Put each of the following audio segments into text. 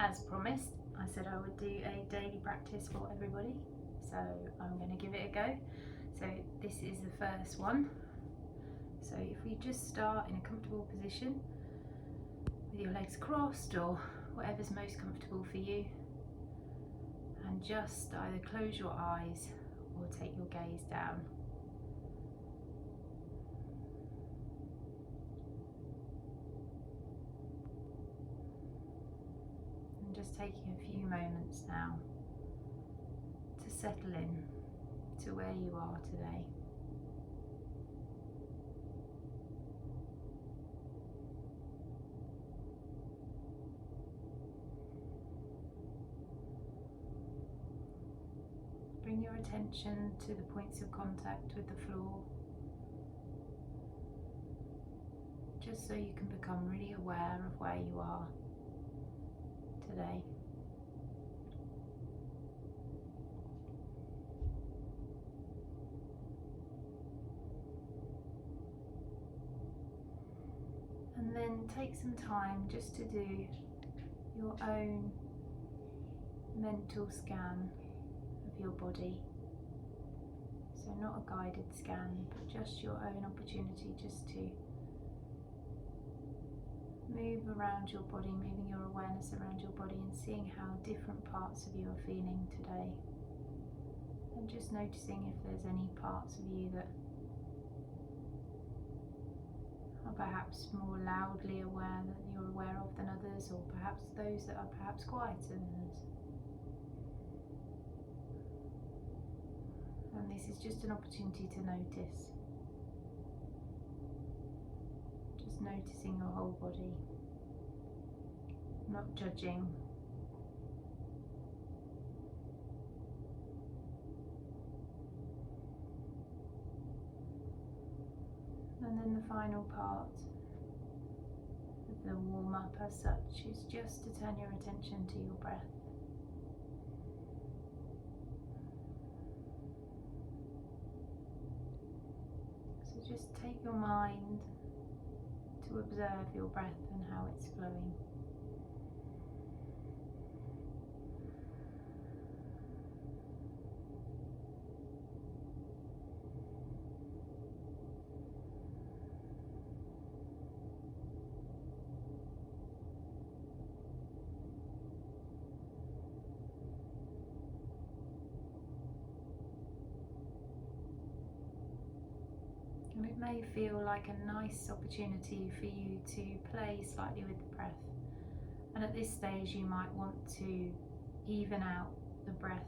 As promised, I said I would do a daily practice for everybody, so I'm going to give it a go. So this is the first one. So if we just start in a comfortable position with your legs crossed or whatever's most comfortable for you, and just either close your eyes or take your gaze down. And just taking a few moments now to settle in to where you are today. Bring your attention to the points of contact with the floor, just so you can become really aware of where you are today. And then take some time just to do your own mental scan of your body. So not a guided scan, but just your own opportunity just to move around your body, moving your awareness around your body and seeing how different parts of you are feeling today. And just noticing if there's any parts of you that are perhaps more loudly aware that you're aware of than others, or perhaps those that are perhaps quieter than others. And this is just an opportunity to notice. Just noticing your whole body, not judging. And then the final part of the warm-up as such is just to turn your attention to your breath. So just take your mind to observe your breath and how it's flowing. And it may feel like a nice opportunity for you to play slightly with the breath. And at this stage you might want to even out the breath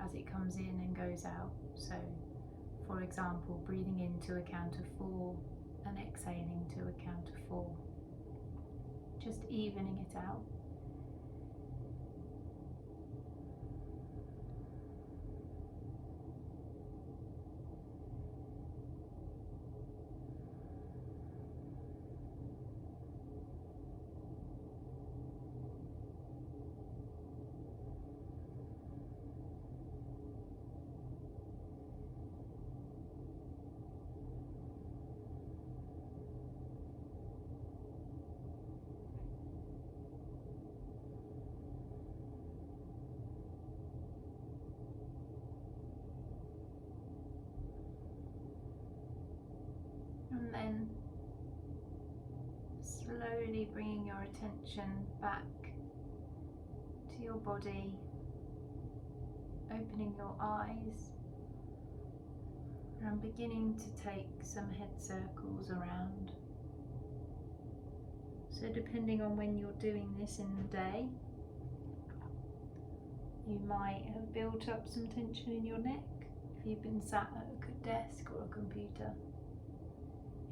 as it comes in and goes out. So for example, breathing in to a count of 4 and exhaling to a count of 4. Just evening it out. And then slowly bringing your attention back to your body, opening your eyes and beginning to take some head circles around. So depending on when you're doing this in the day, you might have built up some tension in your neck if you've been sat at a desk or a computer.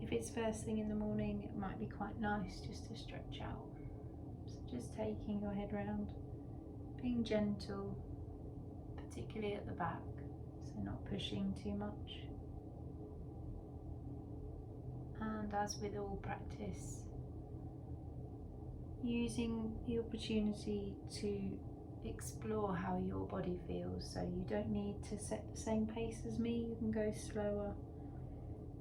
If it's first thing in the morning, it might be quite nice just to stretch out. So just taking your head round, being gentle, particularly at the back, so not pushing too much. And as with all practice, using the opportunity to explore how your body feels. So you don't need to set the same pace as me, you can go slower.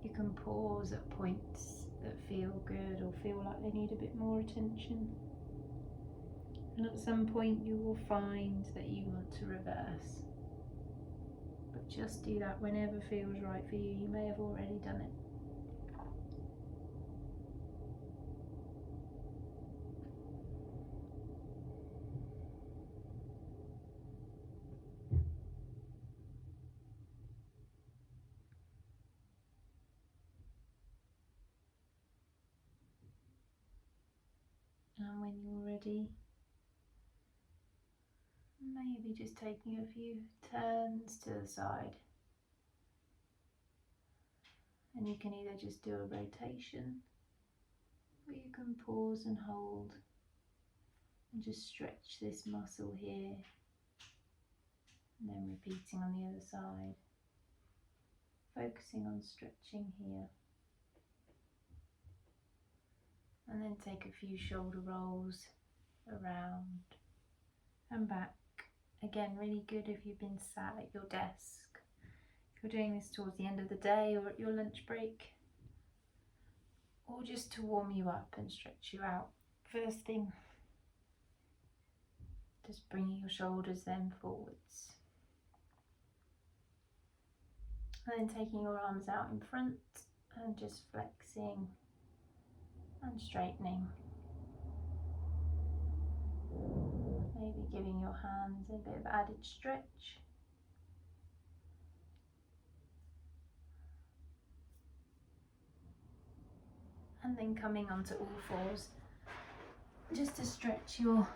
You can pause at points that feel good or feel like they need a bit more attention. And at some point you will find that you want to reverse. But just do that whenever feels right for you. You may have already done it. And when you're ready, maybe just taking a few turns to the side. And you can either just do a rotation, or you can pause and hold and just stretch this muscle here, and then repeating on the other side, focusing on stretching here. And then take a few shoulder rolls around and back. Again, really good if you've been sat at your desk. If you're doing this towards the end of the day or at your lunch break, or just to warm you up and stretch you out. First thing, just bringing your shoulders then forwards. And then taking your arms out in front and just flexing and straightening. Maybe giving your hands a bit of added stretch. And then coming onto all fours, just to stretch your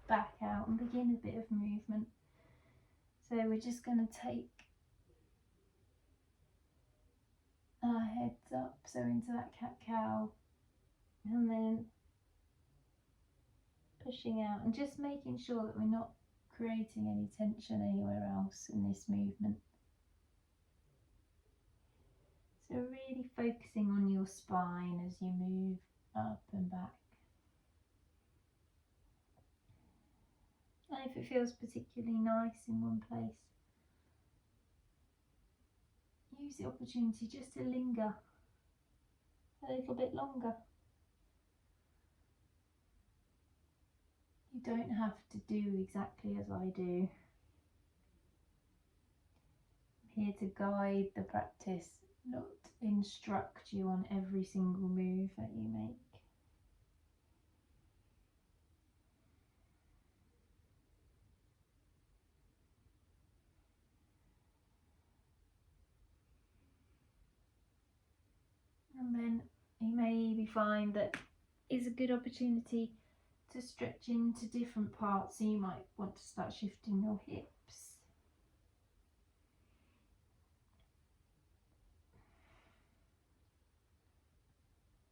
back out and begin a bit of movement. So we're just going to take our heads up, so into that cat-cow, and then pushing out and just making sure that we're not creating any tension anywhere else in this movement. So really focusing on your spine as you move up and back. And if it feels particularly nice in one place, use the opportunity just to linger a little bit longer. You don't have to do exactly as I do. I'm here to guide the practice, not instruct you on every single move that you make. And then you maybe find that is a good opportunity to stretch into different parts. So you might want to start shifting your hips.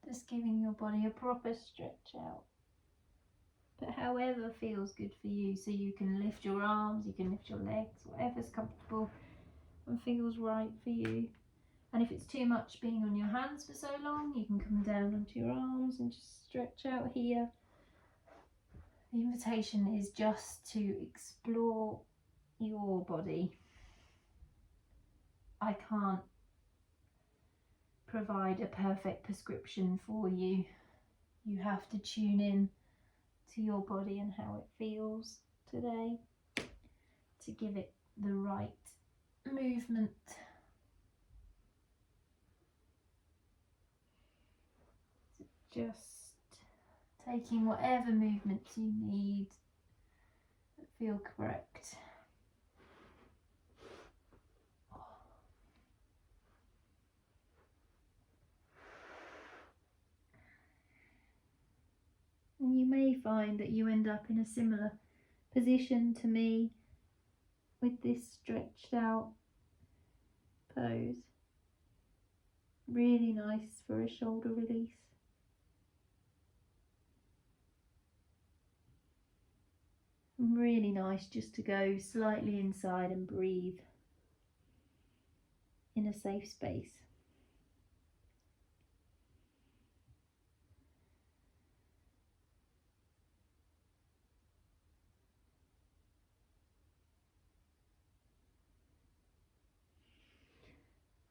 Just giving your body a proper stretch out. But however feels good for you, so you can lift your arms, you can lift your legs, whatever's comfortable and feels right for you. And if it's too much being on your hands for so long, you can come down onto your arms and just stretch out here. The invitation is just to explore your body. I can't provide a perfect prescription for you. You have to tune in to your body and how it feels today to give it the right movement. Just taking whatever movements you need that feel correct. And you may find that you end up in a similar position to me with this stretched out pose. Really nice for a shoulder release. And really nice just to go slightly inside and breathe in a safe space.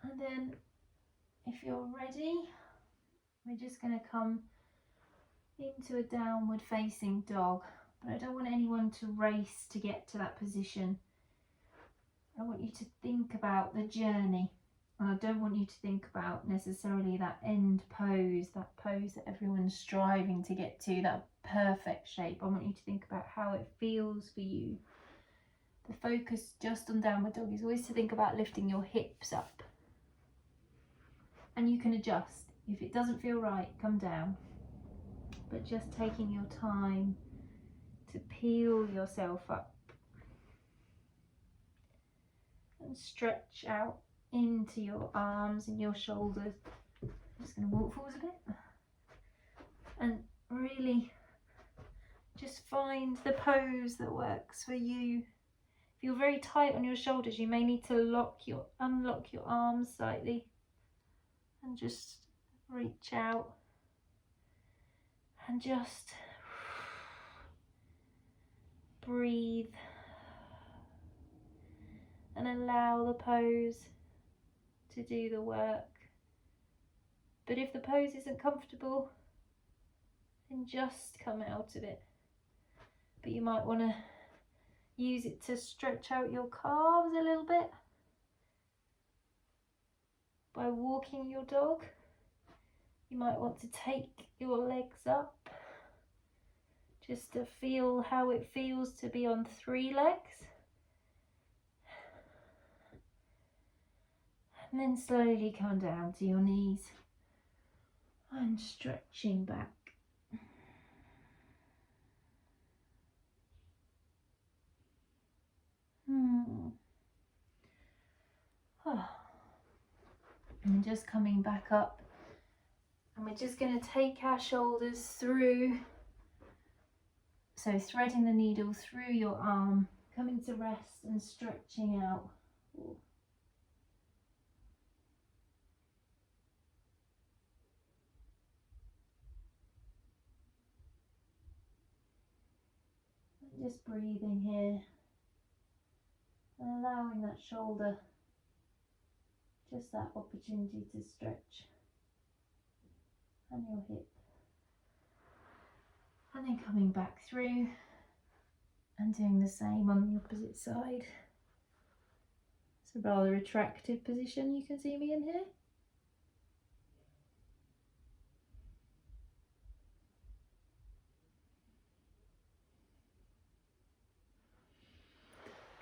And then if you're ready, we're just going to come into a downward facing dog. But I don't want anyone to race to get to that position. I want you to think about the journey. And I don't want you to think about necessarily that end pose, that pose that everyone's striving to get to, that perfect shape. I want you to think about how it feels for you. The focus just on downward dog is always to think about lifting your hips up. And you can adjust. If it doesn't feel right, come down. But just taking your time to peel yourself up and stretch out into your arms and your shoulders. I'm just going to walk forwards a bit and really just find the pose that works for you. If you're very tight on your shoulders, you may need to unlock your arms slightly and just reach out and just breathe and allow the pose to do the work. But if the pose isn't comfortable, then just come out of it. But you might want to use it to stretch out your calves a little bit by walking your dog. You might want to take your legs up just to feel how it feels to be on 3 legs. And then slowly come down to your knees and stretching back. And just coming back up, and we're just going to take our shoulders through, so threading the needle through your arm, coming to rest and stretching out. And just breathing here and allowing that shoulder just that opportunity to stretch, and your hip, and then coming back through and doing the same on the opposite side. It's a rather attractive position, you can see me in here.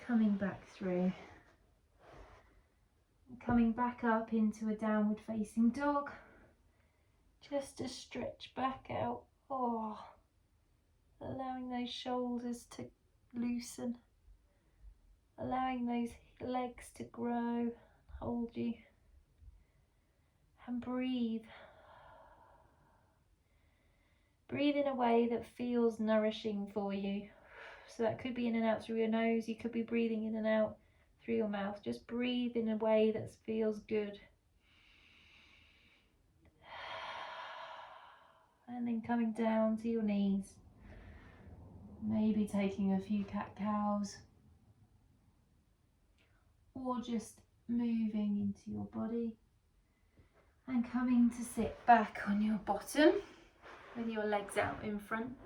Coming back through, coming back up into a downward facing dog, just to stretch back out. Allowing those shoulders to loosen, allowing those legs to grow, hold you, and breathe. Breathe in a way that feels nourishing for you. So that could be in and out through your nose, you could be breathing in and out through your mouth. Just breathe in a way that feels good. And then coming down to your knees. Maybe taking a few cat-cows. Or just moving into your body. And coming to sit back on your bottom with your legs out in front.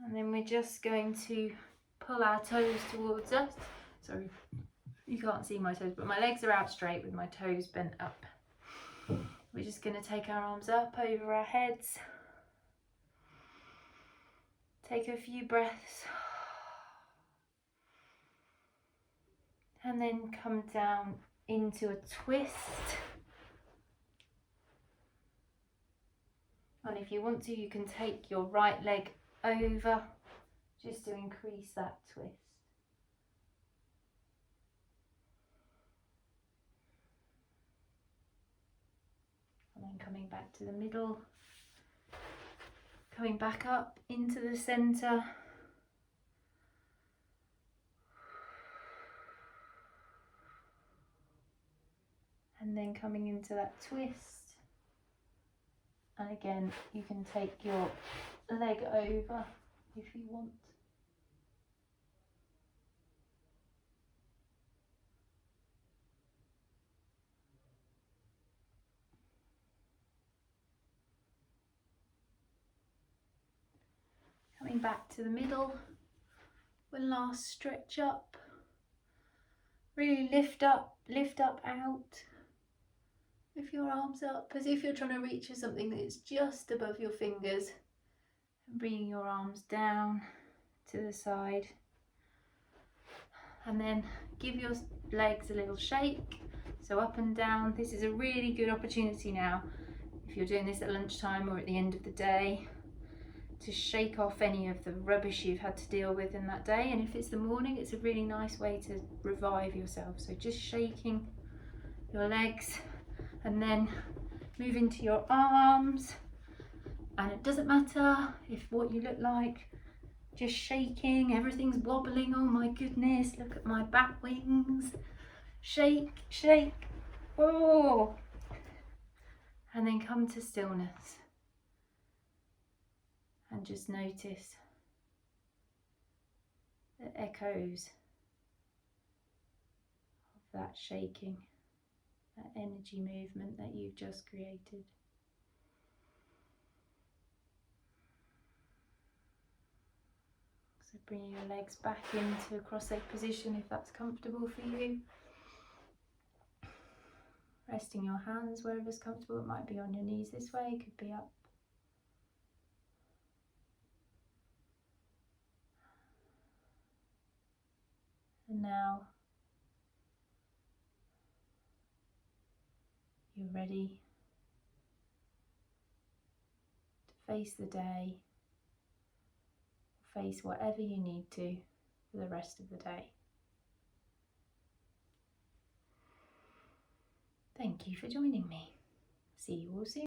And then we're just going to pull our toes towards us. Sorry, you can't see my toes, but my legs are out straight with my toes bent up. We're just going to take our arms up over our heads. Take a few breaths. And then come down into a twist. And if you want to, you can take your right leg over just to increase that twist. And then coming back to the middle, coming back up into the centre. And then coming into that twist. And again, you can take your leg over if you want. Coming back to the middle. One last stretch up. Really lift up out. Lift your arms up as if you're trying to reach for something that's just above your fingers. And bringing your arms down to the side. And then give your legs a little shake. So up and down. This is a really good opportunity now, if you're doing this at lunchtime or at the end of the day, to shake off any of the rubbish you've had to deal with in that day. And if it's the morning, it's a really nice way to revive yourself. So just shaking your legs and then move into your arms. And it doesn't matter if what you look like, just shaking, everything's wobbling. Oh my goodness, look at my back wings. Shake, shake. Oh. And then come to stillness. And just notice the echoes of that shaking, that energy movement that you've just created. So bringing your legs back into a cross-leg position if that's comfortable for you. Resting your hands wherever's comfortable. It might be on your knees this way, it could be up. And now you're ready to face the day, face whatever you need to for the rest of the day. Thank you for joining me. See you all soon.